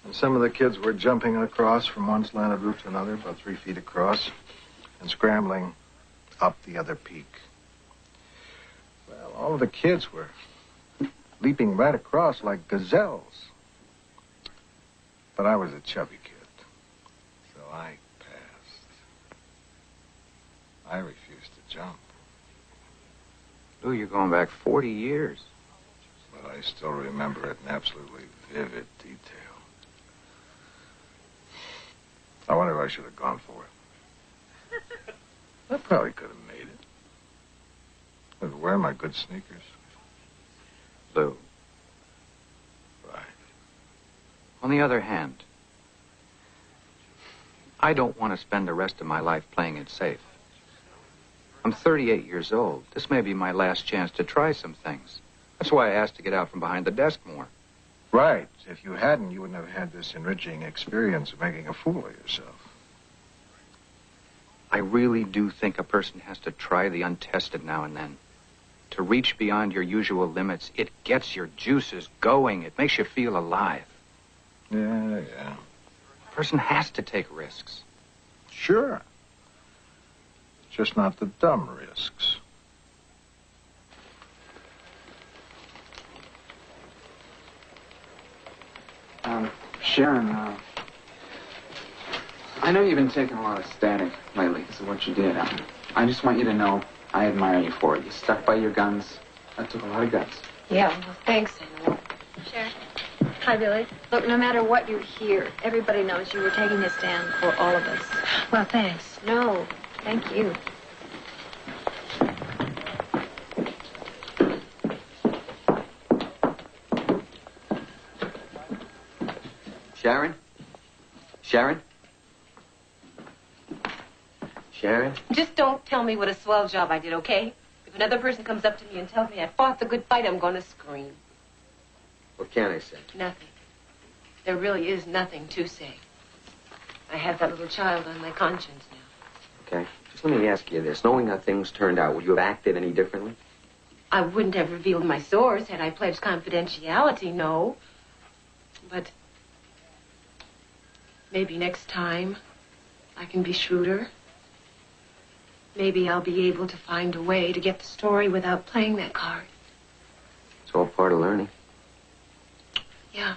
S3: And some of the kids were jumping across from one slanted roof to another, about 3 feet across, and scrambling up the other peak. Well, all of the kids were leaping right across like gazelles. But I was a chubby kid, so I passed. I refused to jump.
S2: Lou, you're going back 40 years.
S3: But I still remember it in absolutely vivid detail. I wonder if I should have gone for it. I probably could have made it. I was wearing my good sneakers.
S2: Lou.
S3: Right.
S2: On the other hand, I don't want to spend the rest of my life playing it safe. I'm 38 years old. This may be my last chance to try some things. That's why I asked to get out from behind the desk more.
S4: Right. If you hadn't, you wouldn't have had this enriching experience of making a fool of yourself.
S2: I really do think a person has to try the untested now and then. To reach beyond your usual limits, it gets your juices going. It makes you feel alive.
S4: Yeah.
S2: A person has to take risks.
S4: Sure. Just not the dumb risks.
S7: Sharon, I know you've been taking a lot of static lately because of what you did. I just want you to know I admire you for it. You stuck by your guns. That took a lot of guts.
S9: Yeah, well, thanks, Samuel.
S21: Sharon. Hi, Billy. Look, no matter what you hear, everybody knows you were taking a stand for all of us.
S9: Well, thanks. No, thank you.
S8: Sharon? Sharon? Sharon?
S9: Just don't tell me what a swell job I did, okay? If another person comes up to me and tells me I fought the good fight, I'm going to scream.
S8: What can I say?
S9: Nothing. There really is nothing to say. I have that little child on my conscience now.
S8: Okay. Just let me ask you this. Knowing how things turned out, would you have acted any differently?
S9: I wouldn't have revealed my source had I pledged confidentiality, no. But maybe next time I can be shrewder. Maybe I'll be able to find a way to get the story without playing that card.
S8: It's all part of learning.
S9: Yeah.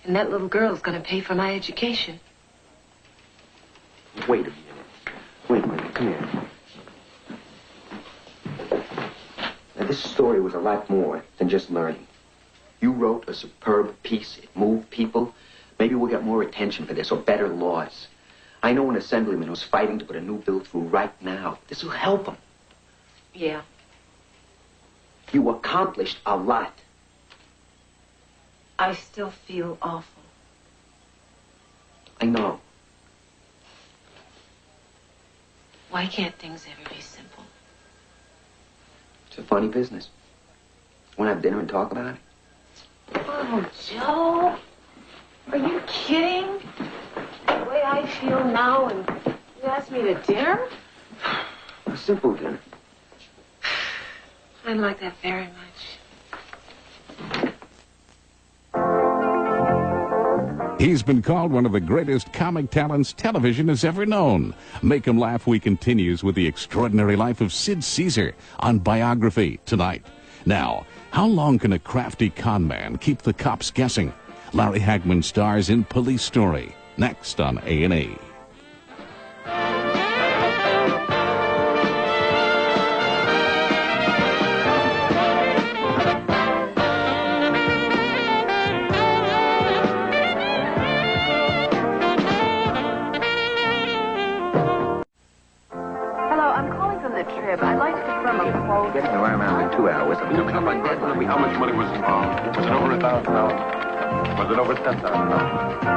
S9: And that little girl's gonna pay for my education.
S8: Wait a minute. Wait a minute. Come here. Now, this story was a lot more than just learning. You wrote a superb piece. It moved people. Maybe we'll get more attention for this or better laws. I know an assemblyman who's fighting to put a new bill through right now. This will help him.
S9: Yeah.
S8: You accomplished a lot.
S9: I still feel awful.
S8: I know.
S9: Why can't things ever be simple?
S8: It's a funny business. Want to have dinner and talk about it?
S9: Oh, Joe. Are you kidding? The way I feel now, and you ask me to dinner?
S8: A simple dinner.
S9: I'd like that very much.
S13: He's been called one of the greatest comic talents television has ever known. Make 'em Laugh Week continues with the extraordinary life of Sid Caesar on Biography tonight. Now, how long can a crafty con man keep the cops guessing? Larry Hagman stars in Police Story, next on A&E.
S21: I'd like to confirm a quote.
S8: Getting around in 2 hours.
S14: Will you come and tell me how much money was involved? Was it over $1,000? Was it over $10,000?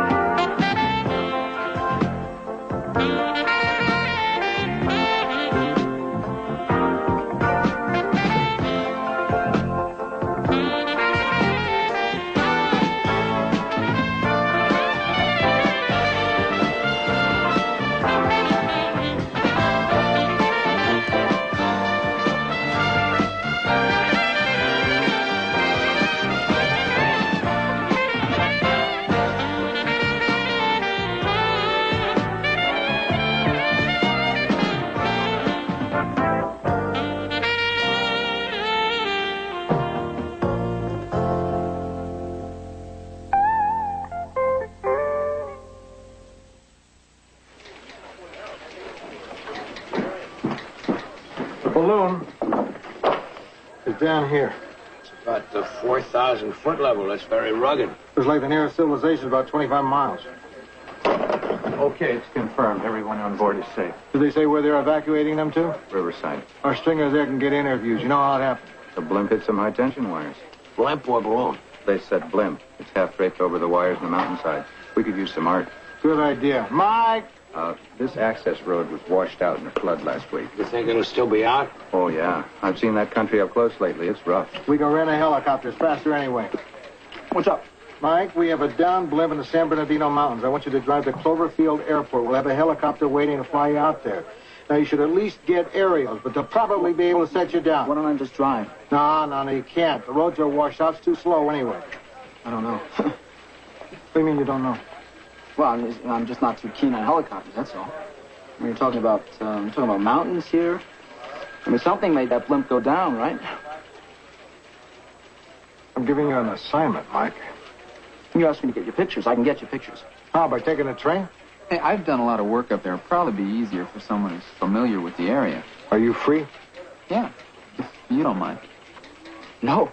S4: Balloon is down here.
S17: It's about the 4,000-foot level. That's very rugged.
S4: It's like the nearest civilization, about 25 miles.
S7: Okay, it's confirmed. Everyone on board is safe.
S4: Did they say where they're evacuating them to?
S7: Riverside.
S4: Our stringers there can get interviews. You know how it happened.
S7: The blimp hit some high-tension wires.
S17: Blimp or balloon?
S7: They said blimp. It's half draped over the wires on the mountainside. We could use some art.
S4: Good idea. Mike!
S7: This access road was washed out in a flood last week.
S17: You think it'll still be out?
S7: Oh, yeah. I've seen that country up close lately. It's rough.
S4: We can rent a helicopter. It's faster anyway.
S20: What's up?
S4: Mike, we have a down blimp in the San Bernardino Mountains. I want you to drive to Cloverfield Airport. We'll have a helicopter waiting to fly you out there. Now, you should at least get aerials, but they'll probably be able to set you down.
S18: Why don't I just drive?
S4: No, you can't. The roads are washed out. It's too slow anyway.
S18: I don't know.
S4: What do you mean you don't know?
S18: Well, I'm just not too keen on helicopters, that's all. I mean, you're talking about mountains here. I mean, something made that blimp go down, right?
S4: I'm giving you an assignment, Mike.
S18: You asked me to get you pictures. I can get you pictures.
S4: How, by taking a train?
S7: Hey, I've done a lot of work up there. It'll probably be easier for someone who's familiar with the area.
S4: Are you free?
S7: Yeah, if you don't mind.
S18: No.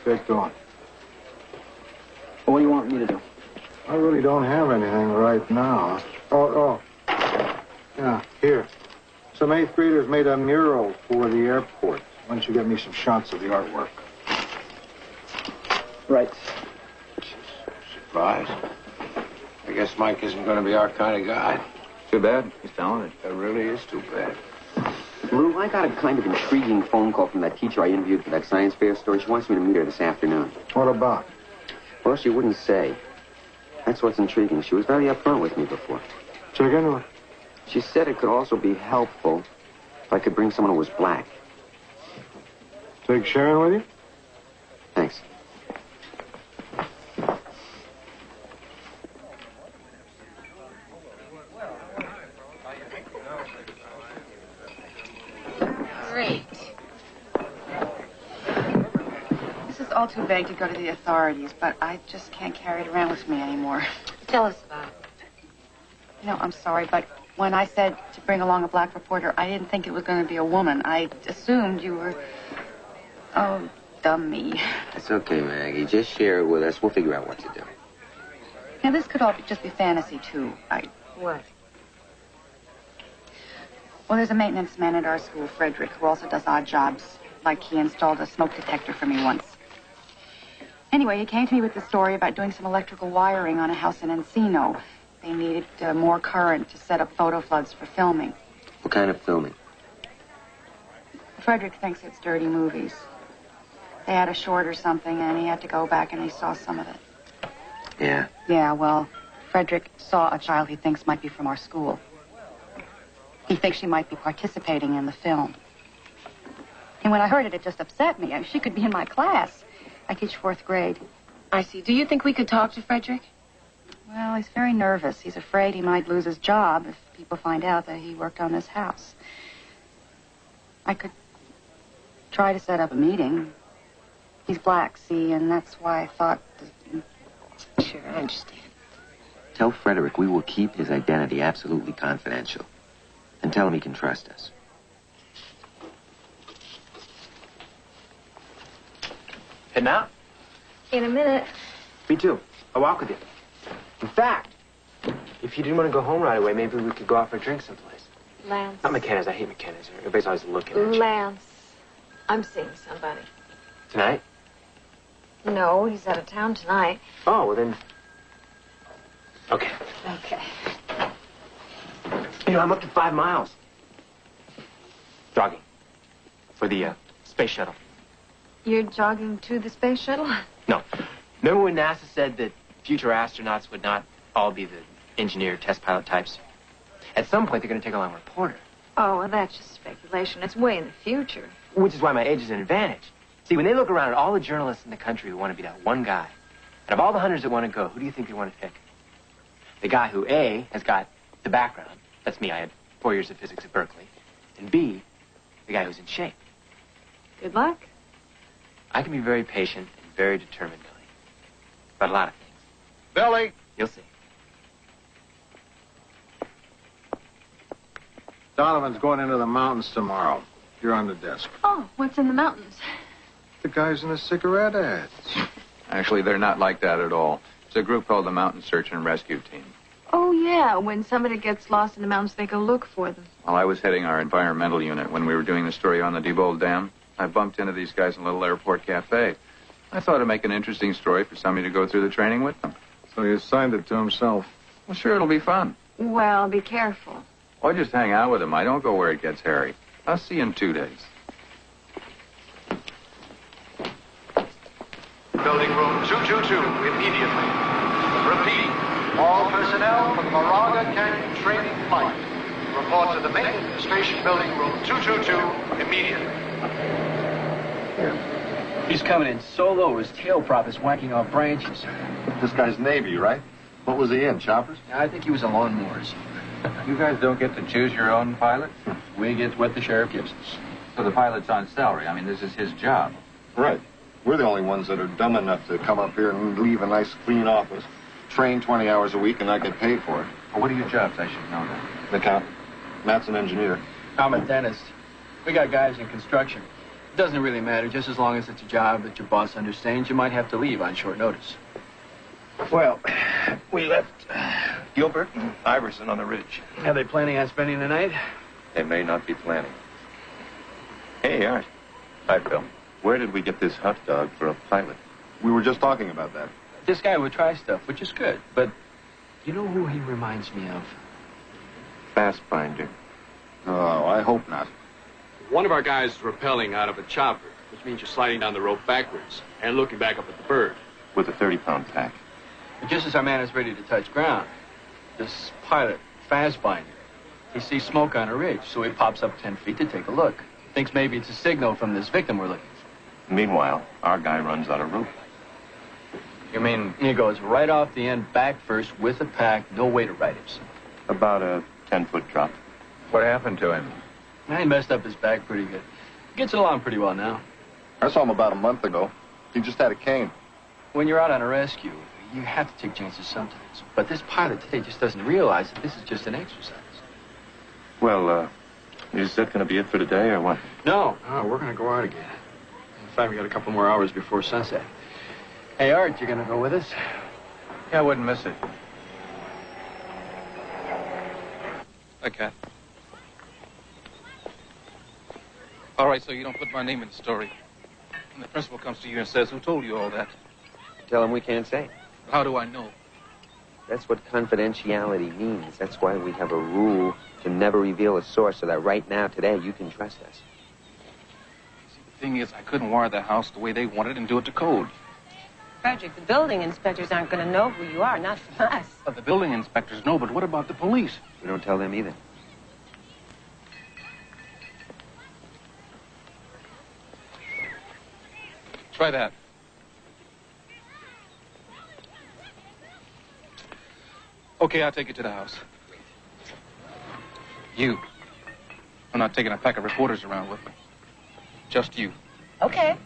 S4: Get going.
S18: Well, what do you want me to do?
S4: I really don't have anything right now. Oh. Yeah, here. Some 8th graders made a mural for the airport. Why don't you get me some shots of the artwork?
S18: Right.
S17: Surprise. I guess Mike isn't going to be our kind of guy.
S7: Too bad. He's talented.
S17: That really is too bad.
S8: Lou, I got a kind of intriguing phone call from that teacher I interviewed for that science fair story. She wants me to meet her this afternoon.
S4: What about?
S8: Well, she wouldn't say. That's what's intriguing. She was very upfront with me before.
S4: Check into it.
S8: She said it could also be helpful if I could bring someone who was black.
S4: Take Sharon with you?
S8: Thanks.
S1: Great. This is all too vague to go to the authorities, but I just can't carry it around with me anymore.
S9: Tell us about it.
S1: You know, I'm sorry, but when I said to bring along a black reporter, I didn't think it was going to be a woman. I assumed you were... Oh, dumb me.
S8: It's okay, Maggie. Just share it with us. We'll figure out what to do.
S1: Now, this could all just be fantasy, too.
S9: What?
S1: Well, there's a maintenance man at our school, Frederick, who also does odd jobs. Like he installed a smoke detector for me once. Anyway, he came to me with the story about doing some electrical wiring on a house in Encino. They needed more current to set up photo floods for filming.
S8: What kind of filming?
S1: Frederick thinks it's dirty movies. They had a short or something, and he had to go back and he saw some of it.
S8: Yeah?
S1: Yeah, well, Frederick saw a child he thinks might be from our school. He thinks she might be participating in the film. And when I heard it, it just upset me. She could be in my class. I teach 4th grade.
S9: I see. Do you think we could talk to Frederick?
S1: Well, he's very nervous. He's afraid he might lose his job if people find out that he worked on this house. I could try to set up a meeting. He's black, see, and that's why I thought...
S9: Sure, I understand.
S8: Tell Frederick we will keep his identity absolutely confidential. And tell him he can trust us.
S10: Heading out?
S21: In a minute.
S10: Me too. I'll walk with you. In fact, if you didn't want to go home right away, maybe we could go out for a drink someplace.
S21: Lance.
S10: Not McKenna's. I hate McKenna's. Everybody's always looking at you.
S21: Lance. I'm seeing somebody.
S10: Tonight?
S21: No, he's out of town tonight.
S10: Oh, well then... Okay.
S21: Okay.
S10: You know, I'm up to 5 miles. Jogging. For the, space shuttle.
S21: You're jogging to the space shuttle?
S10: No. Remember when NASA said that future astronauts would not all be the engineer test pilot types? At some point, they're going to take along a reporter.
S21: Oh, well, that's just speculation. It's way in the future.
S10: Which is why my age is an advantage. See, when they look around at all the journalists in the country who want to be that one guy, and of all the hundreds that want to go, who do you think they want to pick? The guy who, A, has got the background. That's me. I had 4 years of physics at Berkeley. And B, the guy who's in shape.
S21: Good luck.
S10: I can be very patient and very determined, Billy. About a lot of things.
S3: Billy!
S10: You'll see.
S4: Donovan's going into the mountains tomorrow. You're on the desk.
S21: Oh, what's in the mountains?
S4: The guys in the cigarette ads.
S2: Actually, they're not like that at all. It's a group called the Mountain Search and Rescue Team.
S21: Oh, yeah. When somebody gets lost in the mountains, they go look for them.
S2: While I was heading our environmental unit when we were doing the story on the Diebold Dam, I bumped into these guys in a little airport cafe. I thought it'd make an interesting story for somebody to go through the training with them.
S4: So he assigned it to himself.
S2: Well, sure, it'll be fun.
S21: Well, be careful.
S2: Or just hang out with him. I don't go where it gets hairy. I'll see you in 2 days.
S11: Building, room 222, immediately. Repeat, all personnel for the Moraga Canyon training flight. Report to the main administration building, room 222, immediately.
S6: He's coming in so low, his tail prop is whacking off branches.
S14: This guy's Navy, right? What was he in, choppers?
S6: I think he was in lawnmowers.
S2: You guys don't get to choose your own pilot?
S6: We get what the sheriff gives us.
S2: So the pilot's on salary. I mean, this is his job.
S14: Right. We're the only ones that are dumb enough to come up here and leave a nice, clean office, train 20 hours a week, and not get paid for it.
S2: Well, what are your jobs? I should know that.
S14: Accountant. Matt's an engineer.
S6: I'm a dentist. We got guys in construction. It doesn't really matter, just as long as it's a job that your boss understands. You might have to leave on short notice.
S20: Well, we left Gilbert and Iverson on the ridge.
S6: Are they planning on spending the night?
S14: They may not be planning.
S20: Hey, Art.
S14: Hi, Phil. Where did we get this hot dog for a pilot? We were just talking about that.
S6: This guy would try stuff, which is good, but you know who he reminds me of?
S14: Fastbinder. Oh, I hope not.
S5: One of our guys is rappelling out of a chopper, which means you're sliding down the rope backwards and looking back up at the bird.
S14: With a 30-pound pack.
S6: But just as our man is ready to touch ground, this pilot, Fastbinder, he sees smoke on a ridge, so he pops up 10 feet to take a look. Thinks maybe it's a signal from this victim we're looking for.
S14: Meanwhile, our guy runs out of rope.
S6: You mean he goes right off the end, back first, with a pack, no way to right himself?
S14: About a 10-foot drop.
S2: What happened to him?
S6: He messed up his back pretty good. Gets it along pretty well now.
S14: I saw him about a month ago. He just had a cane.
S6: When you're out on a rescue, you have to take chances sometimes. But this pilot today just doesn't realize that this is just an exercise.
S14: Well, is that going to be it for today, or what?
S6: No, we're going to go out again. In fact, we got a couple more hours before sunset. Hey, Art, you going to go with us?
S2: Yeah, I wouldn't miss it.
S12: Hi, Cat. All right, so you don't put my name in the story. And the principal comes to you and says, who told you all that?
S8: Tell him we can't say.
S12: How do I know?
S8: That's what confidentiality means. That's why we have a rule to never reveal a source, so that right now, today, you can trust us.
S12: See, the thing is, I couldn't wire the house the way they wanted and do it to code.
S9: Frederick, the building inspectors aren't going to know who you are, not from us.
S12: But the building inspectors know, but what about the police?
S8: We don't tell them either.
S12: Try that. Okay, I'll take you to the house. You. I'm not taking a pack of reporters around with me. Just you.
S9: Okay.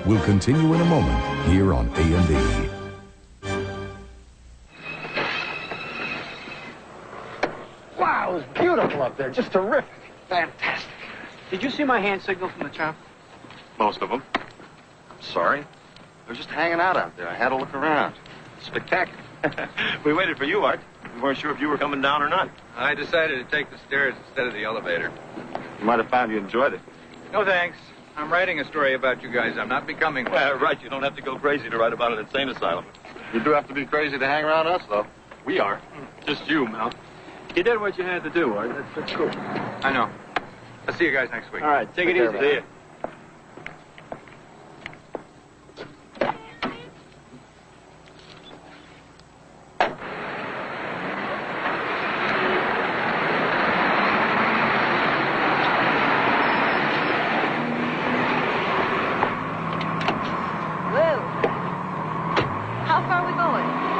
S13: will continue in a moment here on A&E.
S17: Wow, it was
S20: out there. Just terrific.
S6: Fantastic. Did you see my hand signal from the chopper?
S14: Most of them. I'm sorry. I was just hanging out there. I had a look around. Spectacular. We waited for you, Art. We weren't sure if you were coming down or not.
S2: I decided to take the stairs instead of the elevator.
S14: You might have found you enjoyed it.
S2: No thanks. I'm writing a story about you guys. I'm not becoming one.
S14: Right. You don't have to go crazy to write about an insane asylum. You do have to be crazy to hang around us, though.
S6: We are. Just you, Mel. You did what you had to do, Art. That's cool.
S2: I know. I'll see you guys next week.
S6: All right, take it easy.
S14: See you.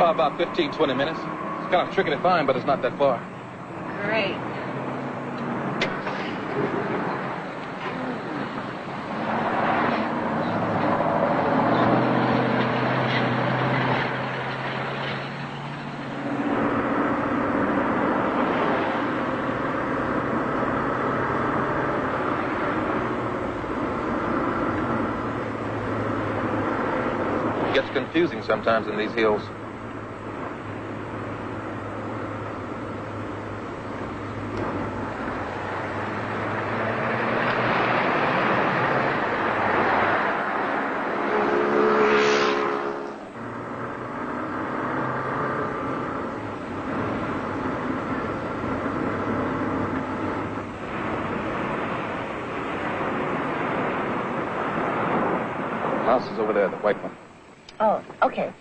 S12: About 15, 20 minutes. It's kind of tricky to find, but it's not that far.
S21: Great.
S12: It gets confusing sometimes in these hills. House is over there, the white one.
S9: Oh, okay.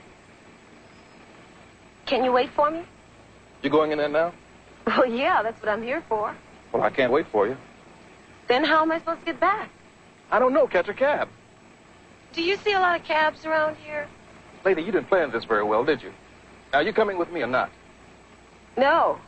S9: Can you wait for me?
S12: You going in there now?
S9: Well, yeah, that's what I'm here for.
S12: Well, I can't wait for you.
S9: Then how am I supposed to get back?
S12: I don't know. Catch a cab.
S9: Do you see a lot of cabs around here?
S12: Lady, you didn't plan this very well, did you? Are you coming with me or not?
S9: No,